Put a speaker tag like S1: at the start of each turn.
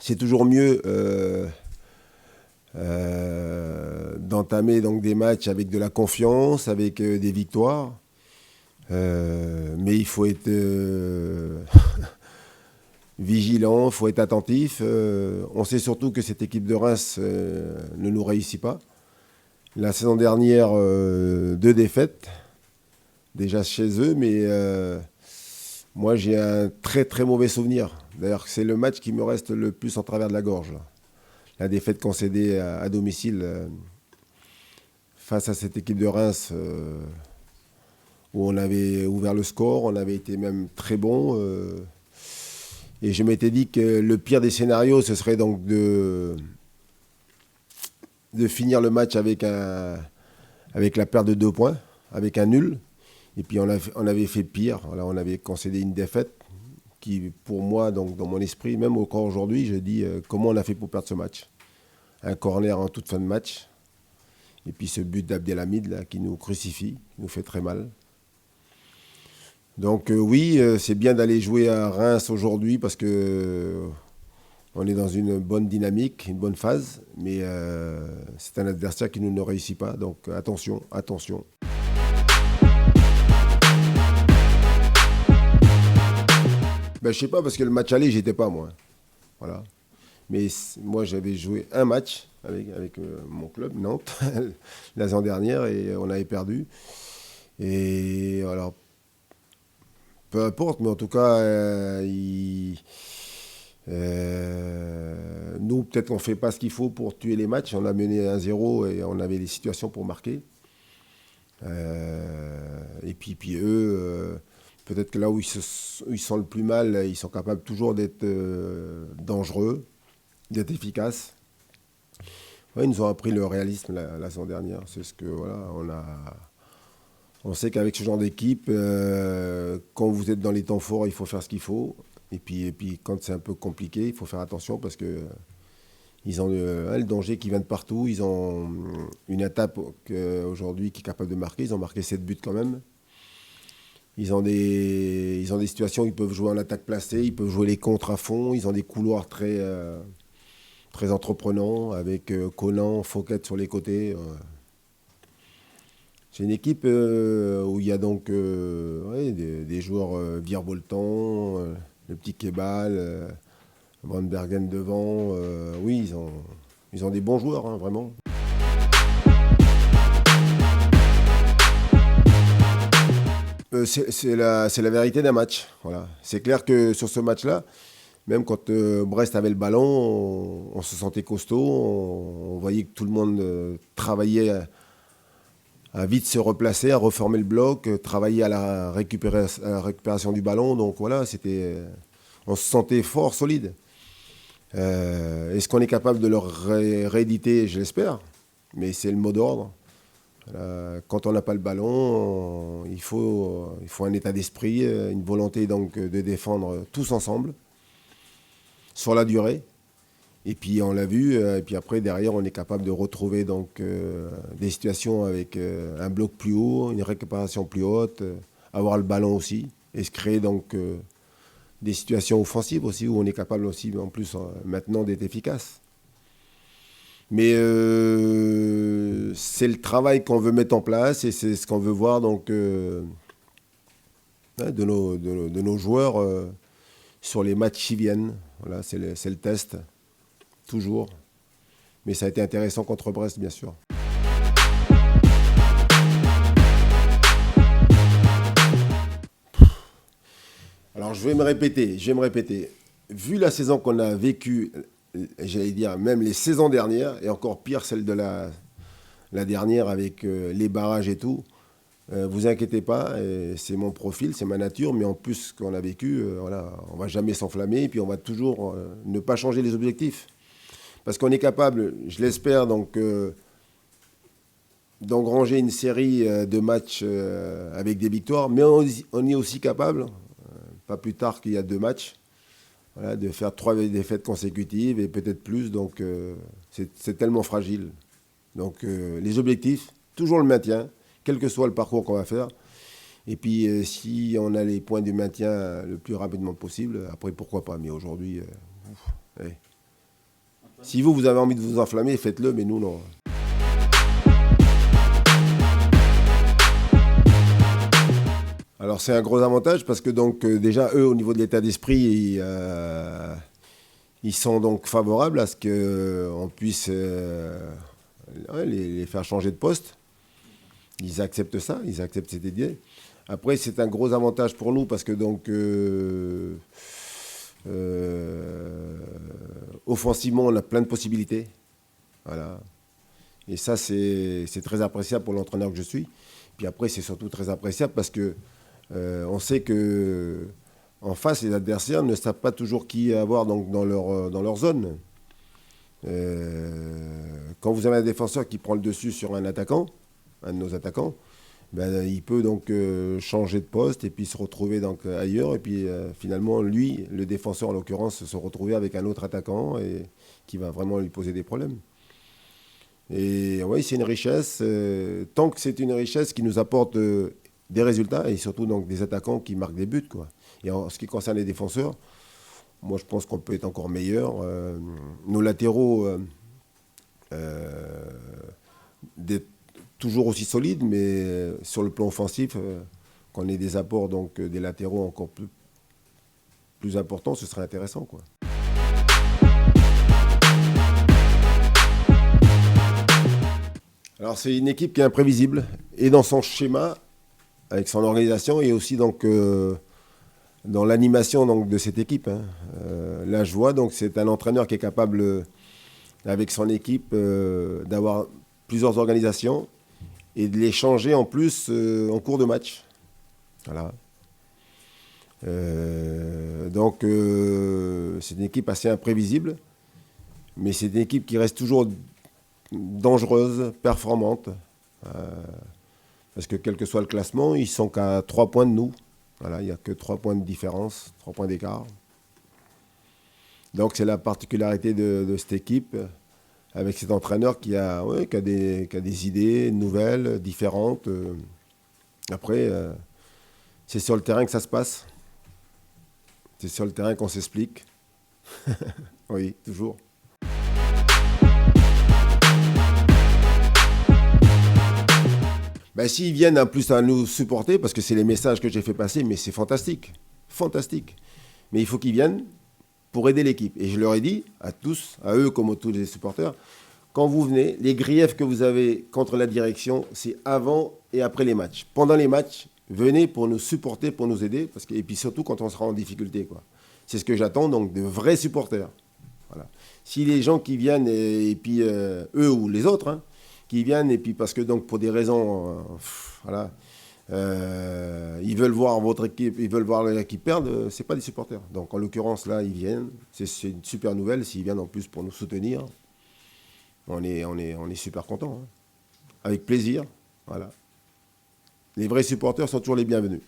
S1: c'est toujours mieux d'entamer donc des matchs avec de la confiance, avec des victoires. Mais il faut être vigilant, il faut être attentif. On sait surtout que cette équipe de Reims ne nous réussit pas. La saison dernière, 2 défaites, déjà chez eux, mais moi j'ai un très très mauvais souvenir. D'ailleurs, c'est le match qui me reste le plus en travers de la gorge, là. La défaite concédée à domicile face à cette équipe de Reims où on avait ouvert le score, on avait été même très bon. Et je m'étais dit que le pire des scénarios, ce serait donc de finir le match avec la perte de 2 points, avec un nul. Et puis on avait fait pire. Voilà, on avait concédé une défaite qui, pour moi, donc, dans mon esprit, même encore aujourd'hui, je dis comment on a fait pour perdre ce match. Un corner en toute fin de match. Et puis ce but d'Abdelhamid là, qui nous crucifie, qui nous fait très mal. Donc oui, c'est bien d'aller jouer à Reims aujourd'hui parce que on est dans une bonne dynamique, une bonne phase. Mais c'est un adversaire qui nous ne réussit pas. Donc attention, attention. Ben, je sais pas parce que le match aller, j'étais pas moi. Voilà. Mais moi, j'avais joué un match avec mon club, Nantes, la saison dernière, et on avait perdu. Et alors, peu importe, mais en tout cas, nous, peut-être qu'on ne fait pas ce qu'il faut pour tuer les matchs. On a mené 1-0 et on avait des situations pour marquer. Et puis eux, peut-être que là où ils sont le plus mal, ils sont capables toujours d'être dangereux, d'être efficaces. Ouais, ils nous ont appris le réalisme la saison dernière. C'est ce que voilà, on sait qu'avec ce genre d'équipe, quand vous êtes dans les temps forts, il faut faire ce qu'il faut. Et puis quand c'est un peu compliqué, il faut faire attention parce que ils ont le danger qui vient de partout. Ils ont une attaque aujourd'hui qui est capable de marquer. Ils ont marqué 7 buts quand même. Ils ont des situations où ils peuvent jouer en attaque placée, ils peuvent jouer les contres à fond. Ils ont des couloirs très entreprenants avec Conan, Fouquet sur les côtés. C'est une équipe où il y a donc ouais, des joueurs virevoltants, le petit Kebal, Van Bergen devant. Oui, ils ont des bons joueurs, hein, vraiment. C'est la vérité d'un match. Voilà. C'est clair que sur ce match-là, même quand Brest avait le ballon, on se sentait costaud. On voyait que tout le monde travaillait à vite se replacer, à reformer le bloc, travailler à la récupération du ballon. Donc voilà, on se sentait fort, solide. Est-ce qu'on est capable de le rééditer? Je l'espère. Mais c'est le mot d'ordre. Quand on n'a pas le ballon, il faut un état d'esprit, une volonté donc de défendre tous ensemble, sur la durée. Et puis on l'a vu, et puis après derrière on est capable de retrouver donc des situations avec un bloc plus haut, une récupération plus haute, avoir le ballon aussi, et se créer donc des situations offensives aussi où on est capable aussi en plus maintenant d'être efficace. Mais c'est le travail qu'on veut mettre en place et c'est ce qu'on veut voir donc de nos joueurs sur les matchs qui viennent. Voilà, c'est le test, toujours. Mais ça a été intéressant contre Brest, bien sûr. Alors je vais me répéter. Vu la saison qu'on a vécue, j'allais dire même les saisons dernières, et encore pire celle de la dernière avec les barrages et tout, vous inquiétez pas, c'est mon profil, c'est ma nature, mais en plus ce qu'on a vécu, voilà, on va jamais s'enflammer, et puis on va toujours ne pas changer les objectifs. Parce qu'on est capable, je l'espère, donc d'engranger une série de matchs avec des victoires, mais on est aussi capable, pas plus tard qu'il y a 2 matchs, voilà, de faire 3 défaites consécutives et peut-être plus, donc c'est tellement fragile. Donc les objectifs, toujours le maintien, quel que soit le parcours qu'on va faire. Et puis si on a les points du maintien le plus rapidement possible, après pourquoi pas. Mais aujourd'hui, ouais. Si vous avez envie de vous enflammer, faites-le, mais nous, non. Alors c'est un gros avantage parce que donc déjà eux au niveau de l'état d'esprit ils sont donc favorables à ce qu'on puisse ouais, les faire changer de poste. Ils acceptent ça, ils acceptent cette idée. Après c'est un gros avantage pour nous parce que donc offensivement on a plein de possibilités. Voilà. Et ça c'est très appréciable pour l'entraîneur que je suis. Puis après c'est surtout très appréciable parce que on sait que en face, les adversaires ne savent pas toujours qui avoir donc, dans leur zone. Quand vous avez un défenseur qui prend le dessus sur un attaquant, un de nos attaquants, ben, il peut donc changer de poste et puis se retrouver donc, ailleurs. Et puis finalement, lui, le défenseur en l'occurrence, se retrouver avec un autre attaquant et qui va vraiment lui poser des problèmes. Et oui, c'est une richesse. Tant que c'est une richesse qui nous apporte des résultats et surtout donc des attaquants qui marquent des buts, quoi. Et en ce qui concerne les défenseurs, moi je pense qu'on peut être encore meilleur. Nos latéraux, toujours aussi solides, mais sur le plan offensif, qu'on ait des apports donc des latéraux encore plus importants, ce serait intéressant, quoi. Alors c'est une équipe qui est imprévisible et dans son schéma avec son organisation et aussi donc dans l'animation donc de cette équipe. Hein. Là, je vois donc c'est un entraîneur qui est capable avec son équipe d'avoir plusieurs organisations et de les changer en plus en cours de match. Voilà. Donc c'est une équipe assez imprévisible, mais c'est une équipe qui reste toujours dangereuse, performante. Parce que quel que soit le classement, ils sont qu'à 3 points de nous. Voilà, il n'y a que 3 points de différence, 3 points d'écart. Donc c'est la particularité de cette équipe, avec cet entraîneur qui a des idées nouvelles, différentes. Après, c'est sur le terrain que ça se passe. C'est sur le terrain qu'on s'explique. Oui, toujours. Ben, s'ils viennent en plus à nous supporter, parce que c'est les messages que j'ai fait passer, mais c'est fantastique. Fantastique. Mais il faut qu'ils viennent pour aider l'équipe. Et je leur ai dit, à tous, à eux comme à tous les supporters, quand vous venez, les griefs que vous avez contre la direction, c'est avant et après les matchs. Pendant les matchs, venez pour nous supporter, pour nous aider, et puis surtout quand on sera en difficulté, quoi. C'est ce que j'attends, donc de vrais supporters. Voilà. Si les gens qui viennent, et puis eux ou les autres, hein, qui viennent, et puis parce que donc pour des raisons, voilà, ils veulent voir votre équipe, ils veulent voir l'équipe perdre, c'est pas des supporters. Donc en l'occurrence là, ils viennent, c'est une super nouvelle, s'ils viennent en plus pour nous soutenir, on est super contents, hein. Avec plaisir, voilà. Les vrais supporters sont toujours les bienvenus.